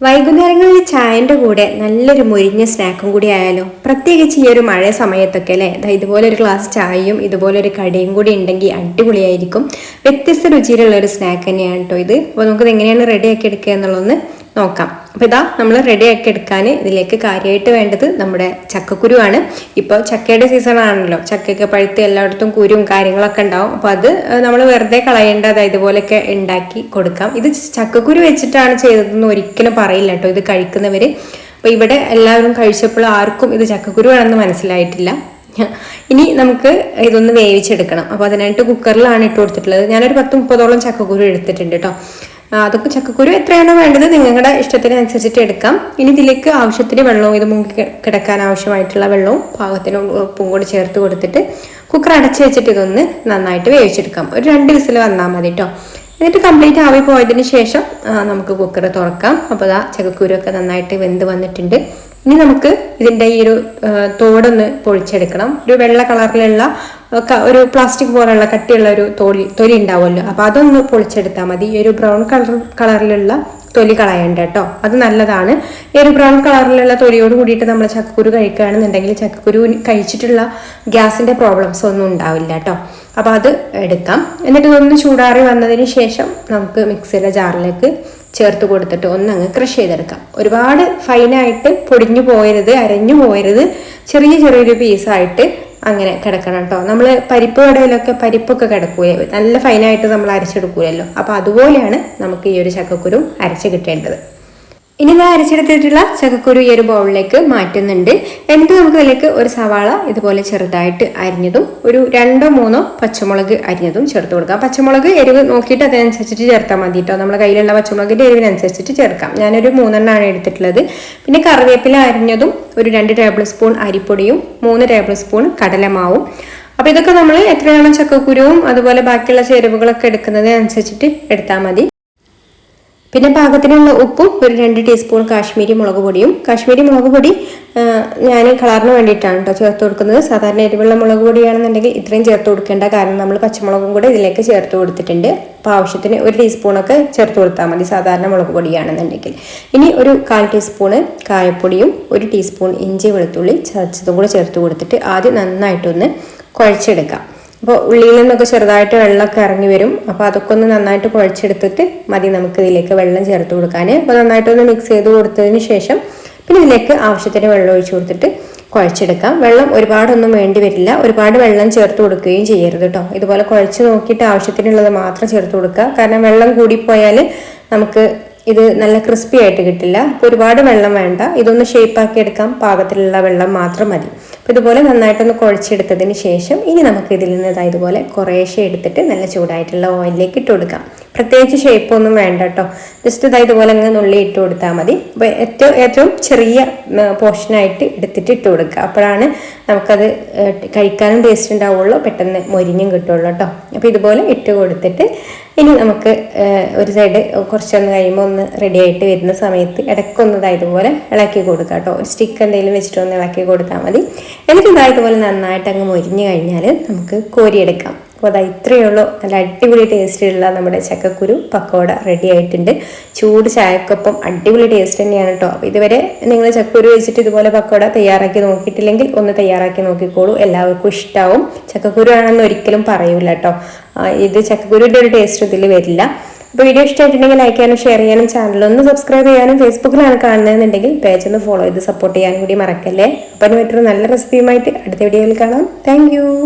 വൈകുന്നേരങ്ങളിൽ ചായൻ്റെ കൂടെ നല്ലൊരു മുരിഞ്ഞ സ്നാക്കും കൂടി ആയാലോ, പ്രത്യേകിച്ച് ഈ ഒരു മഴ സമയത്തൊക്കെ അല്ലേ. ഇതുപോലെ ഒരു ഗ്ലാസ് ചായയും ഇതുപോലെ ഒരു കടിയും കൂടി ഉണ്ടെങ്കിൽ അടിപൊളിയായിരിക്കും. വ്യത്യസ്ത രുചിയിലുള്ള ഒരു സ്നാക്ക് തന്നെയാണ് കേട്ടോ ഇത്. അപ്പോൾ നമുക്കത് എങ്ങനെയാണ് റെഡിയാക്കി എടുക്കുക എന്നുള്ളതൊന്ന് നോക്കാം. അപ്പോൾ ഇതാ നമ്മൾ റെഡിയാക്കി എടുക്കാൻ ഇതിലേക്ക് കാര്യമായിട്ട് വേണ്ടത് നമ്മുടെ ചക്കക്കുരുവാണ്. ഇപ്പോൾ ചക്കയുടെ സീസൺ ആണല്ലോ, ചക്കയൊക്കെ പഴുത്ത് എല്ലായിടത്തും കുരുവും കാര്യങ്ങളൊക്കെ ഉണ്ടാവും. അപ്പോൾ അത് നമ്മൾ വെറുതെ കളയേണ്ടത് ഇതുപോലെയൊക്കെ ഉണ്ടാക്കി കൊടുക്കാം. ഇത് ചക്കക്കുരു വെച്ചിട്ടാണ് ചെയ്തതെന്ന് ഒരിക്കലും പറയില്ല കേട്ടോ ഇത് കഴിക്കുന്നവർ. അപ്പോൾ ഇവിടെ എല്ലാവരും കഴിച്ചപ്പോൾ ആർക്കും ഇത് ചക്കക്കുരു ആണെന്ന് മനസ്സിലായിട്ടില്ല. ഇനി നമുക്ക് ഇതൊന്ന് വേവിച്ചെടുക്കണം. അപ്പോൾ അതിനായിട്ട് കുക്കറിലാണ് ഇട്ട് കൊടുത്തിട്ടുള്ളത്. ഞാനൊരു 10-30ഓളം ചക്കക്കുരു എടുത്തിട്ടുണ്ട് കേട്ടോ. അതൊക്കെ ചക്കക്കുരു എത്രയാണോ വേണ്ടത് നിങ്ങളുടെ ഇഷ്ടത്തിനനുസരിച്ചിട്ട് എടുക്കാം. ഇനി ഇതിലേക്ക് ആവശ്യത്തിന് വെള്ളവും ഇത് മുങ്ങി കിടക്കാൻ ആവശ്യമായിട്ടുള്ള വെള്ളവും പാകത്തിന് ഉപ്പും കൂടി ചേർത്ത് കൊടുത്തിട്ട് കുക്കർ അടച്ച് വെച്ചിട്ട് ഇതൊന്ന് നന്നായിട്ട് വേവിച്ചെടുക്കാം. ഒരു 2 വിസിൽ വന്നാൽ മതി കേട്ടോ. എന്നിട്ട് കംപ്ലീറ്റ് ആവി പോയതിന് ശേഷം നമുക്ക് കുക്കർ തുറക്കാം. അപ്പോൾ ആ ചക്കക്കുരുവൊക്കെ നന്നായിട്ട് വെന്ത് വന്നിട്ടുണ്ട്. ഇനി നമുക്ക് ഇതിൻ്റെ ഈ ഒരു തോടൊന്ന് പൊളിച്ചെടുക്കണം. ഒരു വെള്ള കളറിലുള്ള ഒരു പ്ലാസ്റ്റിക് പോലുള്ള കട്ടിയുള്ള ഒരു തൊലി ഉണ്ടാവുമല്ലോ, അപ്പോൾ അതൊന്ന് പൊളിച്ചെടുത്താൽ മതി. ഈ ഒരു ബ്രൗൺ കളറിലുള്ള തൊലി കളയണ്ട കേട്ടോ, അത് നല്ലതാണ്. ഈ ഒരു ബ്രൗൺ കളറിലുള്ള തൊലിയോട് കൂടിയിട്ട് നമ്മൾ ചക്കക്കുരു കഴിക്കുകയാണെന്നുണ്ടെങ്കിൽ ചക്കക്കുരു കഴിച്ചിട്ടുള്ള ഗ്യാസിൻ്റെ പ്രോബ്ലംസ് ഒന്നും ഉണ്ടാവില്ല കേട്ടോ. അപ്പോൾ അത് എടുക്കാം. എന്നിട്ട് ഇതൊന്ന് ചൂടാറി വന്നതിന് ശേഷം നമുക്ക് മിക്സിയുടെ ജാറിലേക്ക് ചേർത്ത് കൊടുത്തിട്ട് ഒന്നങ്ങ് ക്രഷ് ചെയ്തെടുക്കാം. ഒരുപാട് ഫൈനായിട്ട് പൊടിഞ്ഞു പോയരുത്, അരഞ്ഞു പോയരുത്. ചെറിയൊരു പീസായിട്ട് അങ്ങനെ കിടക്കണം കേട്ടോ. നമ്മൾ പരിപ്പ് കടയിലൊക്കെ പരിപ്പൊക്കെ കിടക്കൂലേ, നല്ല ഫൈനായിട്ട് നമ്മൾ അരച്ചെടുക്കൂലല്ലോ. അപ്പോൾ അതുപോലെയാണ് നമുക്ക് ഈ ഒരു ചക്കക്കുരു അരച്ച് കിട്ടേണ്ടത്. ഇനി ഞാൻ അരച്ചെടുത്തിട്ടുള്ള ചക്കക്കുരു ഈ ഒരു ബൗളിലേക്ക് മാറ്റുന്നുണ്ട്. എന്നിട്ട് നമുക്ക് ഇതിലേക്ക് ഒരു സവാള ഇതുപോലെ ചെറുതായിട്ട് അരിഞ്ഞതും ഒരു 2-3 പച്ചമുളക് അരിഞ്ഞതും ചേർത്ത് കൊടുക്കാം. പച്ചമുളക് എരിവ് നോക്കിയിട്ട് അതിനനുസരിച്ചിട്ട് ചേർത്താൽ മതി കേട്ടോ. നമ്മുടെ കയ്യിലുള്ള പച്ചമുളകിൻ്റെ എരിവിനനുസരിച്ചിട്ട് ചേർക്കാം. ഞാനൊരു 3 എടുത്തിട്ടുള്ളത്. പിന്നെ കറിവേപ്പില അരിഞ്ഞതും ഒരു 2 ടേബിൾ സ്പൂൺ അരിപ്പൊടിയും 3 ടേബിൾ സ്പൂൺ കടലമാവും. അപ്പോൾ ഇതൊക്കെ നമ്മൾ എത്രയാണോ ചക്കക്കുരുവും അതുപോലെ ബാക്കിയുള്ള ചേരുവകളൊക്കെ എടുക്കുന്നതിനനുസരിച്ചിട്ട് എടുത്താൽ മതി. പിന്നെ പാകത്തിനുള്ള ഉപ്പും ഒരു 2 ടീസ്പൂൺ കാശ്മീരി മുളക് പൊടിയും. കാശ്മീരി മുളക് പൊടി ഞാൻ കളറിന് വേണ്ടിയിട്ടാണ് കേട്ടോ ചേർത്ത് കൊടുക്കുന്നത്. സാധാരണ എരിവുള്ള മുളക് പൊടിയാണെന്നുണ്ടെങ്കിൽ ഇത്രയും ചേർത്ത് കൊടുക്കേണ്ട, കാരണം നമ്മൾ പച്ചമുളകും കൂടെ ഇതിലേക്ക് ചേർത്ത് കൊടുത്തിട്ടുണ്ട്. അപ്പോൾ ആവശ്യത്തിന് 1 ടീസ്പൂണൊക്കെ ചേർത്ത് കൊടുത്താൽ മതി സാധാരണ മുളക് പൊടിയാണെന്നുണ്ടെങ്കിൽ. ഇനി ഒരു 1/4 ടീസ്പൂണ് കായപ്പൊടിയും 1 ടീസ്പൂൺ ഇഞ്ചി വെളുത്തുള്ളി ചതച്ചതും കൂടെ ചേർത്ത് കൊടുത്തിട്ട് ആദ്യം നന്നായിട്ടൊന്ന് കുഴച്ചെടുക്കാം. അപ്പോൾ ഉള്ളിയിൽ നിന്നൊക്കെ ചെറുതായിട്ട് വെള്ളമൊക്കെ ഇറങ്ങി വരും. അപ്പോൾ അതൊക്കെ ഒന്ന് നന്നായിട്ട് കുഴച്ചെടുത്തിട്ട് മതി നമുക്ക് ഇതിലേക്ക് വെള്ളം ചേർത്ത് കൊടുക്കാൻ. അപ്പോൾ നന്നായിട്ടൊന്ന് മിക്സ് ചെയ്ത് കൊടുത്തതിന് ശേഷം പിന്നെ ഇതിലേക്ക് ആവശ്യത്തിന് വെള്ളം ഒഴിച്ച് കൊടുത്തിട്ട് കുഴച്ചെടുക്കാം. വെള്ളം ഒരുപാടൊന്നും വേണ്ടി വരില്ല, ഒരുപാട് വെള്ളം ചേർത്ത് കൊടുക്കുകയും ചെയ്യരുത് കേട്ടോ. ഇതുപോലെ കുഴച്ച് നോക്കിയിട്ട് ആവശ്യത്തിനുള്ളത് മാത്രം ചേർത്ത് കൊടുക്കുക. കാരണം വെള്ളം കൂടിപ്പോയാൽ നമുക്ക് ഇത് നല്ല ക്രിസ്പി ആയിട്ട് കിട്ടില്ല. അപ്പോൾ ഒരുപാട് വെള്ളം വേണ്ട, ഇതൊന്ന് ഷേപ്പാക്കി എടുക്കാം. പാകത്തിലുള്ള വെള്ളം മാത്രം മതി. അപ്പോൾ ഇതുപോലെ നന്നായിട്ടൊന്ന് കുഴച്ചെടുത്തതിന് ശേഷം ഇനി നമുക്ക് ഇതിൽ നിന്ന് ഇതുപോലെ കുറേശ്ശെ എടുത്തിട്ട് നല്ല ചൂടായിട്ടുള്ള ഓയിലിലേക്ക് ഇട്ട് കൊടുക്കാം. പ്രത്യേകിച്ച് ഷേപ്പൊന്നും വേണ്ട കേട്ടോ, ജസ്റ്റ് ഇതുപോലെ അങ്ങ് നുള്ളി ഇട്ട് കൊടുത്താൽ മതി. അപ്പോൾ ഏറ്റവും ചെറിയ പോർഷനായിട്ട് എടുത്തിട്ട് ഇട്ട് കൊടുക്കുക. അപ്പോഴാണ് നമുക്കത് കഴിക്കാനും ടേസ്റ്റ് ഉണ്ടാവുള്ളൂ, പെട്ടെന്ന് മൊരിഞ്ഞും കിട്ടുള്ളൂ കേട്ടോ. അപ്പോൾ ഇതുപോലെ ഇട്ട് കൊടുത്തിട്ട് ഇനി നമുക്ക് ഒരു സൈഡ് കുറച്ചൊന്ന് കഴിയുമ്പോൾ ഒന്ന് റെഡി ആയിട്ട് വരുന്ന സമയത്ത് ഇടയ്ക്കൊന്ന് ഇതുപോലെ ഇളക്കി കൊടുക്കുക കേട്ടോ. ഒരു സ്റ്റിക്ക് എന്തെങ്കിലും വെച്ചിട്ട് ഒന്ന് ഇളക്കി കൊടുത്താൽ മതി. എന്നിട്ട് ഇതുപോലെ നന്നായിട്ട് അങ്ങ് മൊരിഞ്ഞ് കഴിഞ്ഞാൽ നമുക്ക് കോരിയെടുക്കാം. അപ്പോൾ ഇത്രയേ ഉള്ളൂ. നല്ല അടിപൊളി ടേസ്റ്റിലുള്ള നമ്മുടെ ചക്കക്കുരു പക്കോട റെഡി ആയിട്ടുണ്ട്. ചൂട് ചായക്കൊപ്പം അടിപൊളി ടേസ്റ്റ് തന്നെയാണ് കേട്ടോ. അപ്പോൾ ഇതുവരെ നിങ്ങൾ ചക്കക്കുരു വെച്ചിട്ട് ഇതുപോലെ പക്കോട തയ്യാറാക്കി നോക്കിയിട്ടില്ലെങ്കിൽ ഒന്ന് തയ്യാറാക്കി നോക്കിക്കോളൂ, എല്ലാവർക്കും ഇഷ്ടമാവും. ചക്കക്കുരു ആണെന്ന് ഒരിക്കലും പറയൂല കേട്ടോ. ഇത് ചക്കക്കുരുവിൻ്റെ ഒരു ടേസ്റ്റ് ഇതിൽ വരില്ല. അപ്പോൾ വീഡിയോ ഇഷ്ടമായിട്ടുണ്ടെങ്കിൽ ലൈക്ക് ചെയ്യാനും ഷെയർ ചെയ്യാനും ചാനലൊന്ന് സബ്സ്ക്രൈബ് ചെയ്യാനും ഫേസ്ബുക്കിലാണ് കാണുന്നതെന്നുണ്ടെങ്കിൽ പേജ് ഒന്ന് ഫോളോ ചെയ്ത് സപ്പോർട്ട് ചെയ്യാനും കൂടി മറക്കല്ലേ. അപ്പോൾ മറ്റൊരു നല്ല റെസിപ്പിയുമായിട്ട് അടുത്ത വീഡിയോയിൽ കാണാം. താങ്ക്